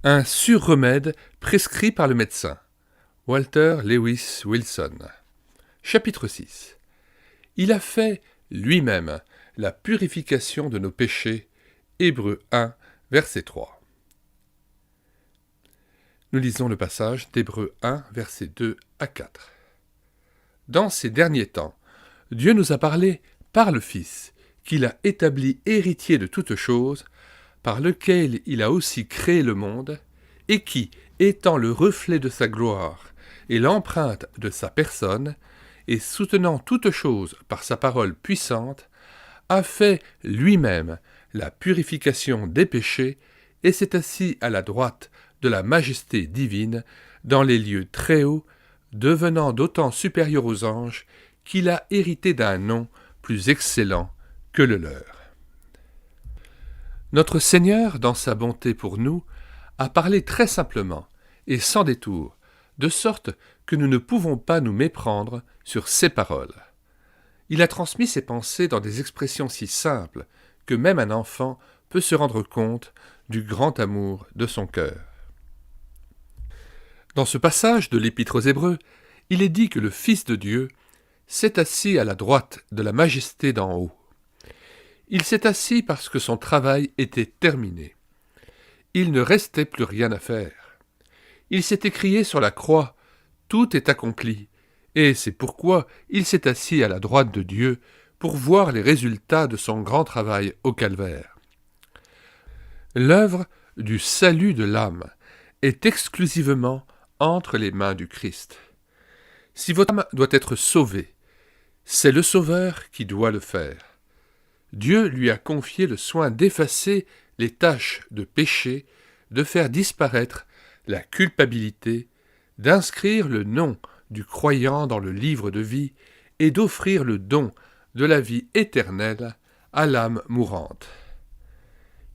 Un surremède prescrit par le médecin. Walter Lewis Wilson. Chapitre 6. Il a fait lui-même la purification de nos péchés. Hébreux 1, verset 3. Nous lisons le passage d'Hébreux 1, versets 2 à 4. Dans ces derniers temps, Dieu nous a parlé par le Fils, qu'il a établi héritier de toutes choses, par lequel il a aussi créé le monde, et qui, étant le reflet de sa gloire et l'empreinte de sa personne, et soutenant toutes choses par sa parole puissante, a fait lui-même la purification des péchés, et s'est assis à la droite de la majesté divine dans les lieux très hauts, devenant d'autant supérieur aux anges qu'il a hérité d'un nom plus excellent que le leur. Notre Seigneur, dans sa bonté pour nous, a parlé très simplement et sans détour, de sorte que nous ne pouvons pas nous méprendre sur ses paroles. Il a transmis ses pensées dans des expressions si simples que même un enfant peut se rendre compte du grand amour de son cœur. Dans ce passage de l'Épître aux Hébreux, il est dit que le Fils de Dieu s'est assis à la droite de la majesté d'en haut. Il s'est assis parce que son travail était terminé. Il ne restait plus rien à faire. Il s'est écrié sur la croix « Tout est accompli », et c'est pourquoi il s'est assis à la droite de Dieu pour voir les résultats de son grand travail au calvaire. L'œuvre du salut de l'âme est exclusivement entre les mains du Christ. Si votre âme doit être sauvée, c'est le Sauveur qui doit le faire. Dieu lui a confié le soin d'effacer les taches de péché, de faire disparaître la culpabilité, d'inscrire le nom du croyant dans le livre de vie et d'offrir le don de la vie éternelle à l'âme mourante.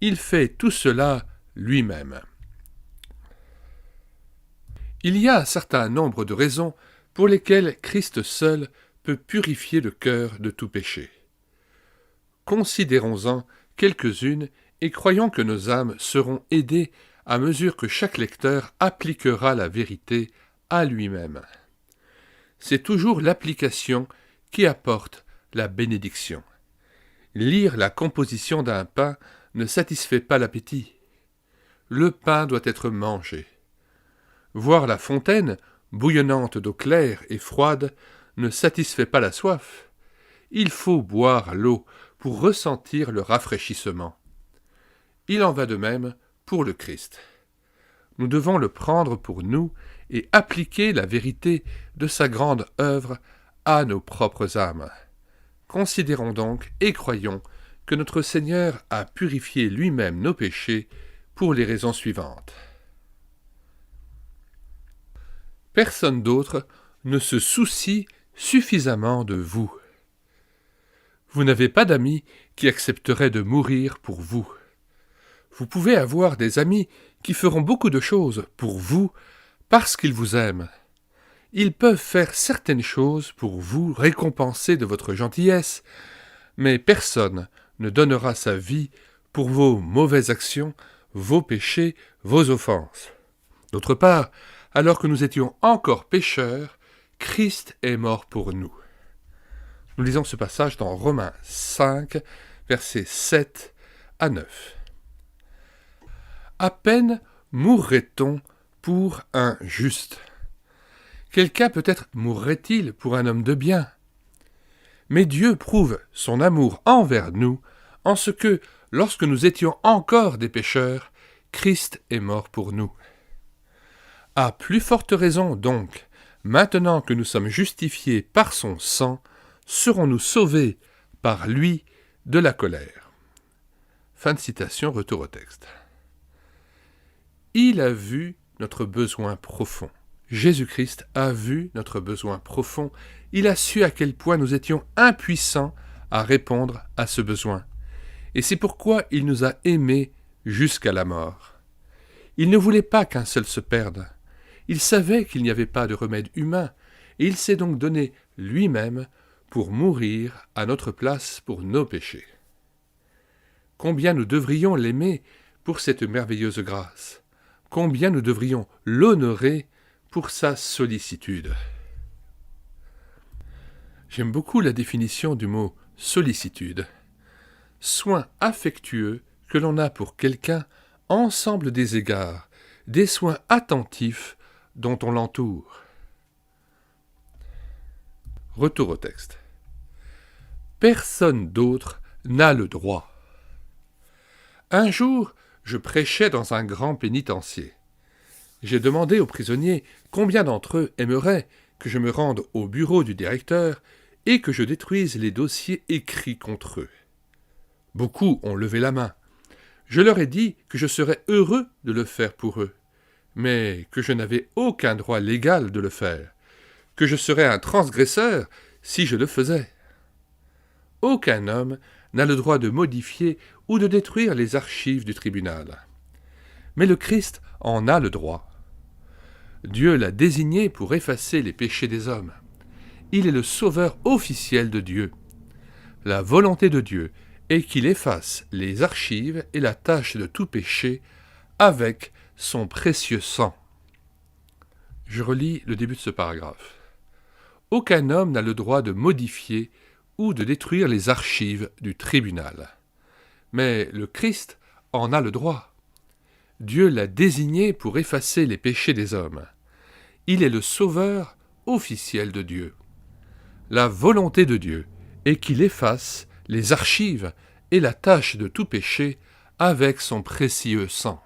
Il fait tout cela lui-même. Il y a un certain nombre de raisons pour lesquelles Christ seul peut purifier le cœur de tout péché. Considérons-en quelques-unes et croyons que nos âmes seront aidées à mesure que chaque lecteur appliquera la vérité à lui-même. C'est toujours l'application qui apporte la bénédiction. Lire la composition d'un pain ne satisfait pas l'appétit. Le pain doit être mangé. Voir la fontaine, bouillonnante d'eau claire et froide, ne satisfait pas la soif. Il faut boire l'eau pour ressentir le rafraîchissement. Il en va de même pour le Christ. Nous devons le prendre pour nous et appliquer la vérité de sa grande œuvre à nos propres âmes. Considérons donc et croyons que notre Seigneur a purifié lui-même nos péchés pour les raisons suivantes. Personne d'autre ne se soucie suffisamment de vous. Vous n'avez pas d'amis qui accepteraient de mourir pour vous. Vous pouvez avoir des amis qui feront beaucoup de choses pour vous parce qu'ils vous aiment. Ils peuvent faire certaines choses pour vous récompenser de votre gentillesse, mais personne ne donnera sa vie pour vos mauvaises actions, vos péchés, vos offenses. D'autre part, alors que nous étions encore pécheurs, Christ est mort pour nous. Nous lisons ce passage dans Romains 5, versets 7 à 9. À peine mourrait-on pour un juste. Quel cas peut-être mourrait-il pour un homme de bien? Mais Dieu prouve son amour envers nous en ce que, lorsque nous étions encore des pécheurs, Christ est mort pour nous. À plus forte raison donc, maintenant que nous sommes justifiés par son sang, serons-nous sauvés par lui de la colère. Fin de citation, retour au texte. Il a vu notre besoin profond. Jésus-Christ a vu notre besoin profond. Il a su à quel point nous étions impuissants à répondre à ce besoin. Et c'est pourquoi il nous a aimés jusqu'à la mort. Il ne voulait pas qu'un seul se perde. Il savait qu'il n'y avait pas de remède humain, et il s'est donc donné lui-même pour mourir à notre place pour nos péchés. Combien nous devrions l'aimer pour cette merveilleuse grâce. combien nous devrions l'honorer pour sa sollicitude. J'aime beaucoup la définition du mot sollicitude. Soin affectueux que l'on a pour quelqu'un, ensemble des égards, des soins attentifs dont on l'entoure. Retour au texte. Personne d'autre n'a le droit. Un jour, je prêchais dans un grand pénitencier. J'ai demandé aux prisonniers combien d'entre eux aimeraient que je me rende au bureau du directeur et que je détruise les dossiers écrits contre eux. Beaucoup ont levé la main. Je leur ai dit que je serais heureux de le faire pour eux, mais que je n'avais aucun droit légal de le faire, que je serais un transgresseur si je le faisais. Aucun homme n'a le droit de modifier ou de détruire les archives du tribunal. Mais le Christ en a le droit. Dieu l'a désigné pour effacer les péchés des hommes. Il est le sauveur officiel de Dieu. La volonté de Dieu est qu'il efface les archives et la tâche de tout péché avec son précieux sang. Je relis le début de ce paragraphe. Aucun homme n'a le droit de modifier ou de détruire les archives du tribunal. Mais le Christ en a le droit. Dieu l'a désigné pour effacer les péchés des hommes. Il est le sauveur officiel de Dieu. La volonté de Dieu est qu'il efface les archives et la tâche de tout péché avec son précieux sang.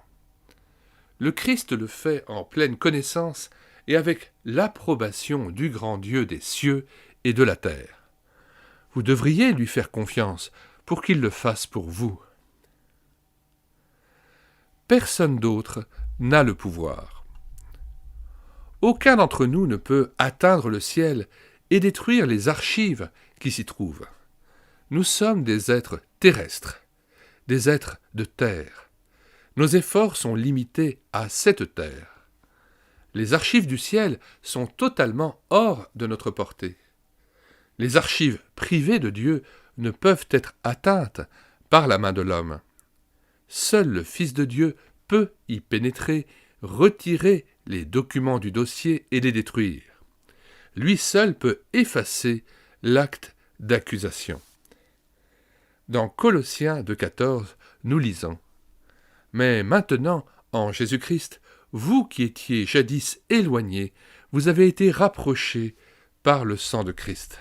Le Christ le fait en pleine connaissance et avec l'approbation du grand Dieu des cieux et de la terre. Vous devriez lui faire confiance pour qu'il le fasse pour vous. Personne d'autre n'a le pouvoir. Aucun d'entre nous ne peut atteindre le ciel et détruire les archives qui s'y trouvent. Nous sommes des êtres terrestres, des êtres de terre. Nos efforts sont limités à cette terre. Les archives du ciel sont totalement hors de notre portée. Les archives privées de Dieu ne peuvent être atteintes par la main de l'homme. Seul le Fils de Dieu peut y pénétrer, retirer les documents du dossier et les détruire. Lui seul peut effacer l'acte d'accusation. Dans Colossiens 2,14, nous lisons « Mais maintenant, en Jésus-Christ, vous qui étiez jadis éloignés, vous avez été rapprochés par le sang de Christ.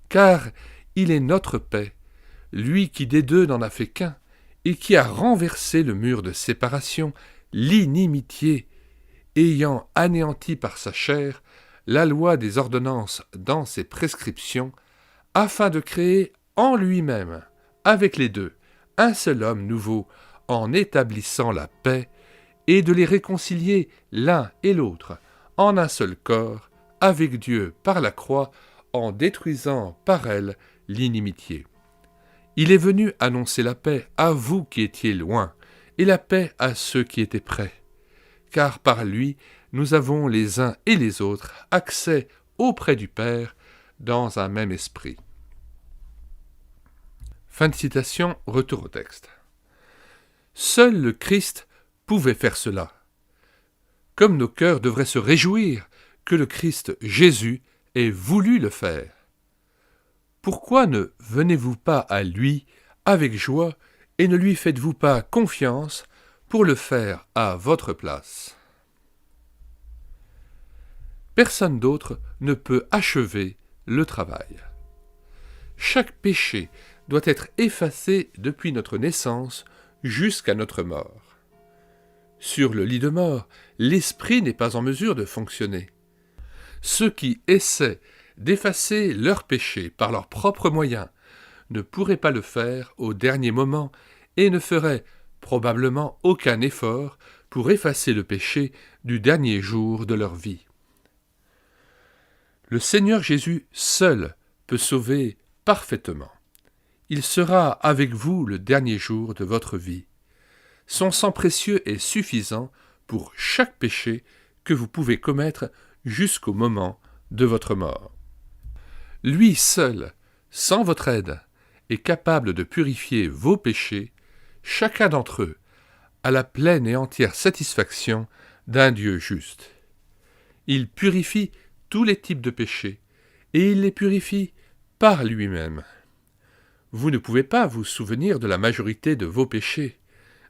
Car il est notre paix, lui qui des deux n'en a fait qu'un, et qui a renversé le mur de séparation, l'inimitié, ayant anéanti par sa chair la loi des ordonnances dans ses prescriptions, afin de créer en lui-même, avec les deux, un seul homme nouveau, en établissant la paix, et de les réconcilier l'un et l'autre, en un seul corps, avec Dieu par la croix, en détruisant par elle l'inimitié. Il est venu annoncer la paix à vous qui étiez loin, et la paix à ceux qui étaient près. Car par lui, nous avons les uns et les autres accès auprès du Père dans un même esprit. Fin de citation, retour au texte. Seul le Christ pouvait faire cela. Comme nos cœurs devraient se réjouir que le Christ Jésus ait voulu le faire. Pourquoi ne venez-vous pas à lui avec joie et ne lui faites-vous pas confiance pour le faire à votre place? Personne d'autre ne peut achever le travail. Chaque péché doit être effacé depuis notre naissance jusqu'à notre mort. Sur le lit de mort, l'esprit n'est pas en mesure de fonctionner. Ceux qui essaient d'effacer leurs péchés par leurs propres moyens ne pourraient pas le faire au dernier moment et ne feraient probablement aucun effort pour effacer le péché du dernier jour de leur vie. Le Seigneur Jésus seul peut sauver parfaitement. Il sera avec vous le dernier jour de votre vie. Son sang précieux est suffisant pour chaque péché que vous pouvez commettre jusqu'au moment de votre mort. Lui seul, sans votre aide, est capable de purifier vos péchés, chacun d'entre eux, à la pleine et entière satisfaction d'un Dieu juste. Il purifie tous les types de péchés, et il les purifie par lui-même. Vous ne pouvez pas vous souvenir de la majorité de vos péchés,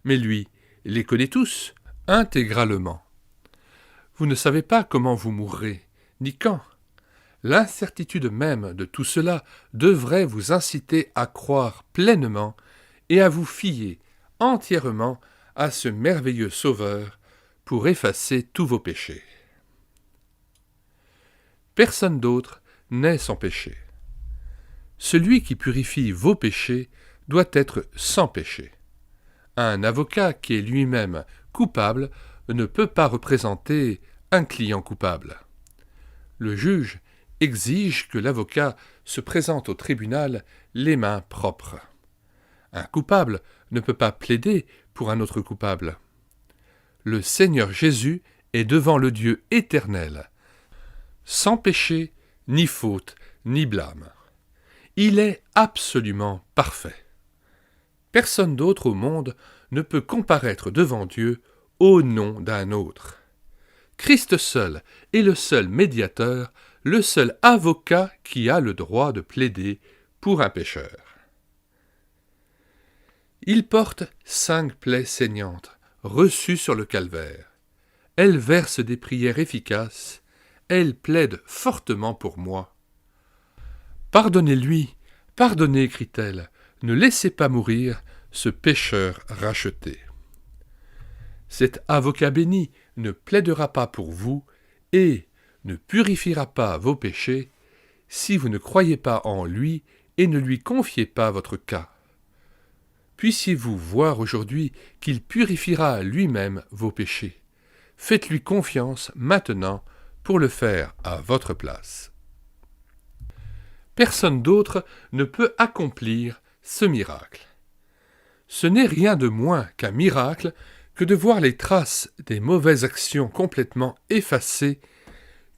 mais lui les connaît tous, intégralement. Vous ne savez pas comment vous mourrez, ni quand. L'incertitude même de tout cela devrait vous inciter à croire pleinement et à vous fier entièrement à ce merveilleux Sauveur pour effacer tous vos péchés. Personne d'autre n'est sans péché. Celui qui purifie vos péchés doit être sans péché. Un avocat qui est lui-même coupable ne peut pas représenter un client coupable. Le juge exige que l'avocat se présente au tribunal les mains propres. Un coupable ne peut pas plaider pour un autre coupable. Le Seigneur Jésus est devant le Dieu éternel, sans péché, ni faute, ni blâme. Il est absolument parfait. Personne d'autre au monde ne peut comparaître devant Dieu au nom d'un autre. Christ seul est le seul médiateur, le seul avocat qui a le droit de plaider pour un pécheur. Il porte 5 plaies saignantes, reçues sur le calvaire. Elle verse des prières efficaces, elle plaide fortement pour moi. Pardonnez-lui, pardonnez, crie-t-elle, ne laissez pas mourir ce pécheur racheté. Cet avocat béni ne plaidera pas pour vous et ne purifiera pas vos péchés si vous ne croyez pas en lui et ne lui confiez pas votre cas. Puissiez-vous voir aujourd'hui qu'il purifiera lui-même vos péchés. Faites-lui confiance maintenant pour le faire à votre place. Personne d'autre ne peut accomplir ce miracle. Ce n'est rien de moins qu'un miracle que de voir les traces des mauvaises actions complètement effacées,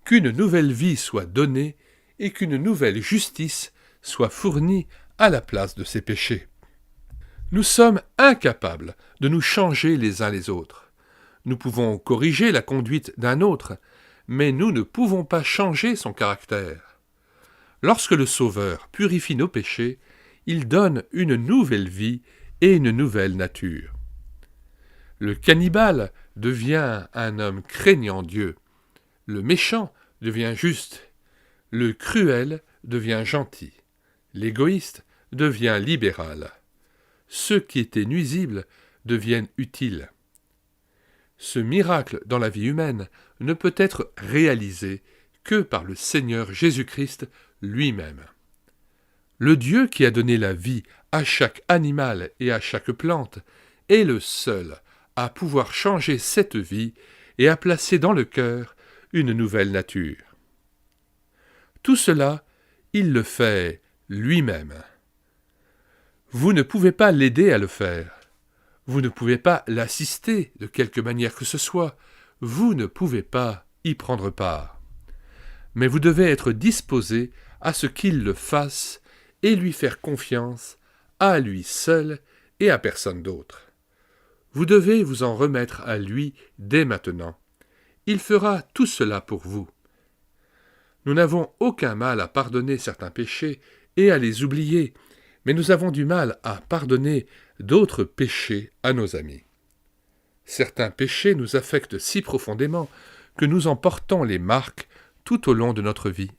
qu'une nouvelle vie soit donnée et qu'une nouvelle justice soit fournie à la place de ces péchés. Nous sommes incapables de nous changer les uns les autres. Nous pouvons corriger la conduite d'un autre, mais nous ne pouvons pas changer son caractère. Lorsque le Sauveur purifie nos péchés, il donne une nouvelle vie et une nouvelle nature. Le cannibale devient un homme craignant Dieu. Le méchant devient juste. Le cruel devient gentil. L'égoïste devient libéral. Ceux qui étaient nuisibles deviennent utiles. Ce miracle dans la vie humaine ne peut être réalisé que par le Seigneur Jésus-Christ lui-même. Le Dieu qui a donné la vie à chaque animal et à chaque plante est le seul à pouvoir changer cette vie et à placer dans le cœur une nouvelle nature. Tout cela, il le fait lui-même. Vous ne pouvez pas l'aider à le faire. Vous ne pouvez pas l'assister de quelque manière que ce soit. Vous ne pouvez pas y prendre part. Mais vous devez être disposé à ce qu'il le fasse et lui faire confiance à lui seul et à personne d'autre. Vous devez vous en remettre à lui dès maintenant. Il fera tout cela pour vous. Nous n'avons aucun mal à pardonner certains péchés et à les oublier, mais nous avons du mal à pardonner d'autres péchés à nos amis. Certains péchés nous affectent si profondément que nous en portons les marques tout au long de notre vie.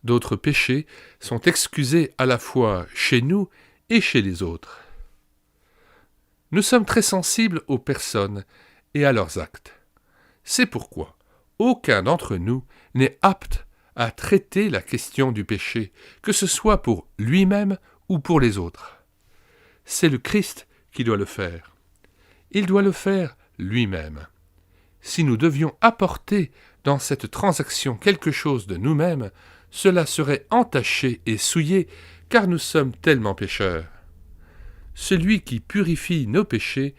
D'autres péchés sont excusés à la fois chez nous et chez les autres. Nous sommes très sensibles aux personnes et à leurs actes. C'est pourquoi aucun d'entre nous n'est apte à traiter la question du péché, que ce soit pour lui-même ou pour les autres. C'est le Christ qui doit le faire. Il doit le faire lui-même. Si nous devions apporter dans cette transaction quelque chose de nous-mêmes, cela serait entaché et souillé, car nous sommes tellement pécheurs. Celui qui purifie nos péchés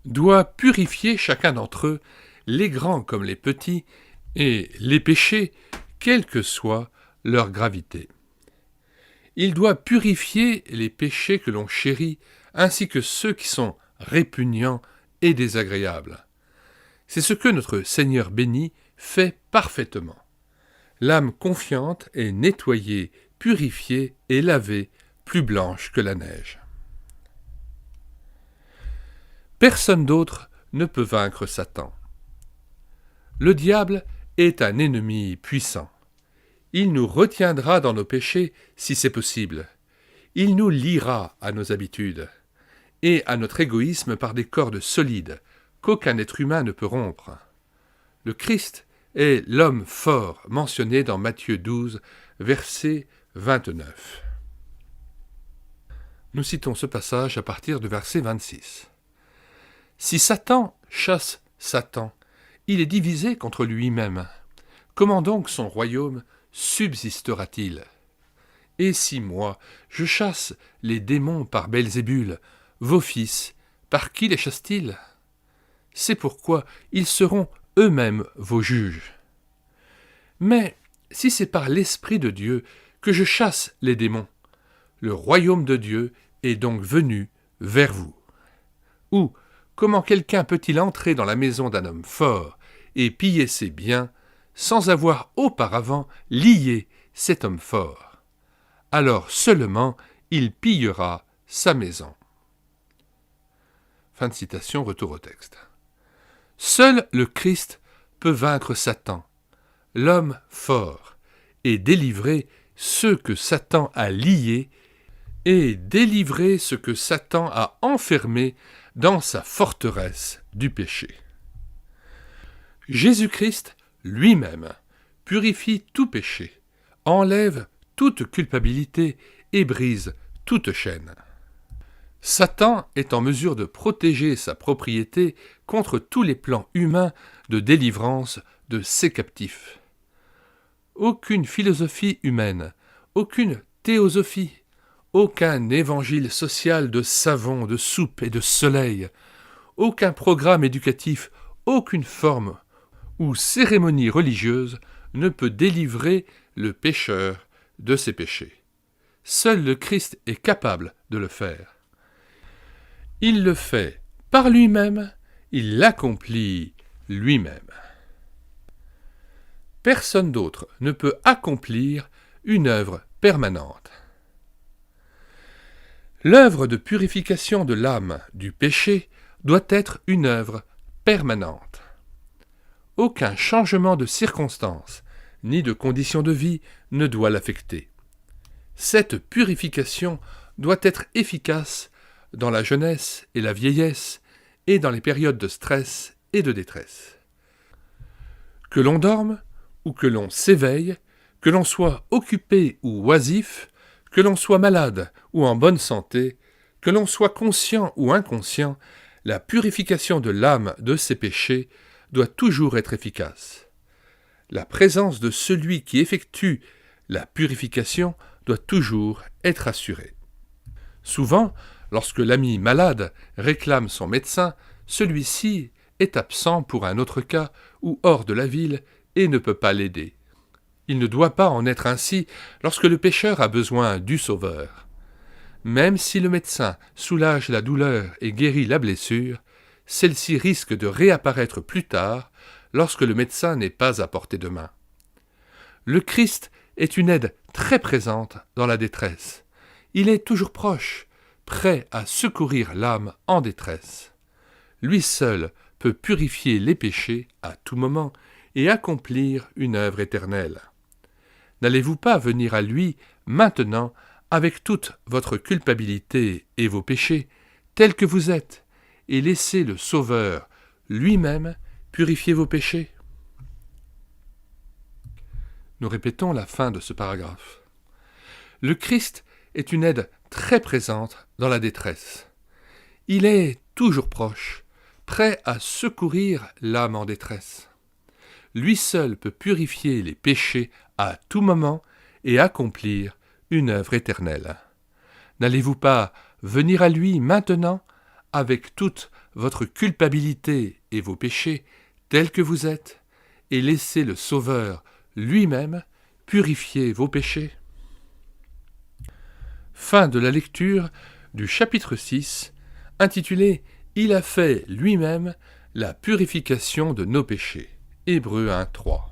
doit purifier chacun d'entre eux, les grands comme les petits, et les péchés, quelle que soit leur gravité. Il doit purifier les péchés que l'on chérit, ainsi que ceux qui sont répugnants et désagréable. C'est ce que notre Seigneur béni fait parfaitement. L'âme confiante est nettoyée, purifiée et lavée, plus blanche que la neige. Personne d'autre ne peut vaincre Satan. Le diable est un ennemi puissant. Il nous retiendra dans nos péchés si c'est possible. Il nous liera à nos habitudes et à notre égoïsme par des cordes solides qu'aucun être humain ne peut rompre. Le Christ est l'homme fort mentionné dans Matthieu 12, verset 29. Nous citons ce passage à partir du verset 26. Si Satan chasse Satan, il est divisé contre lui-même. Comment donc son royaume subsistera-t-il ? Et si moi, je chasse les démons par Belzébul, vos fils, par qui les chassent-ils ? C'est pourquoi ils seront eux-mêmes vos juges. Mais si c'est par l'Esprit de Dieu que je chasse les démons, le royaume de Dieu est donc venu vers vous. Ou comment quelqu'un peut-il entrer dans la maison d'un homme fort et piller ses biens sans avoir auparavant lié cet homme fort ? Alors seulement il pillera sa maison. Fin de citation, retour au texte. Seul le Christ peut vaincre Satan, l'homme fort, et délivrer ceux que Satan a liés et délivrer ce que Satan a enfermé dans sa forteresse du péché. Jésus-Christ lui-même purifie tout péché, enlève toute culpabilité et brise toute chaîne. Satan est en mesure de protéger sa propriété contre tous les plans humains de délivrance de ses captifs. Aucune philosophie humaine, aucune théosophie, aucun évangile social de savon, de soupe et de soleil, aucun programme éducatif, aucune forme ou cérémonie religieuse ne peut délivrer le pécheur de ses péchés. Seul le Christ est capable de le faire. Il le fait par lui-même, il l'accomplit lui-même. Personne d'autre ne peut accomplir une œuvre permanente. L'œuvre de purification de l'âme du péché doit être une œuvre permanente. Aucun changement de circonstances ni de conditions de vie ne doit l'affecter. Cette purification doit être efficace dans la jeunesse et la vieillesse et dans les périodes de stress et de détresse. Que l'on dorme ou que l'on s'éveille, que l'on soit occupé ou oisif, que l'on soit malade ou en bonne santé, que l'on soit conscient ou inconscient, la purification de l'âme de ses péchés doit toujours être efficace. La présence de celui qui effectue la purification doit toujours être assurée. Souvent, lorsque l'ami malade réclame son médecin, celui-ci est absent pour un autre cas ou hors de la ville et ne peut pas l'aider. Il ne doit pas en être ainsi lorsque le pécheur a besoin du Sauveur. Même si le médecin soulage la douleur et guérit la blessure, celle-ci risque de réapparaître plus tard lorsque le médecin n'est pas à portée de main. Le Christ est une aide très présente dans la détresse. Il est toujours proche, prêt à secourir l'âme en détresse. Lui seul peut purifier les péchés à tout moment et accomplir une œuvre éternelle. N'allez-vous pas venir à lui maintenant avec toute votre culpabilité et vos péchés, tels que vous êtes, et laisser le Sauveur lui-même purifier vos péchés ? Nous répétons la fin de ce paragraphe. Le Christ est une aide très présente dans la détresse. Il est toujours proche, prêt à secourir l'âme en détresse. Lui seul peut purifier les péchés à tout moment et accomplir une œuvre éternelle. N'allez-vous pas venir à lui maintenant avec toute votre culpabilité et vos péchés tels que vous êtes et laisser le Sauveur lui-même purifier vos péchés ? Fin de la lecture du chapitre 6, intitulé « Il a fait lui-même la purification de nos péchés. Hébreux 1, 3.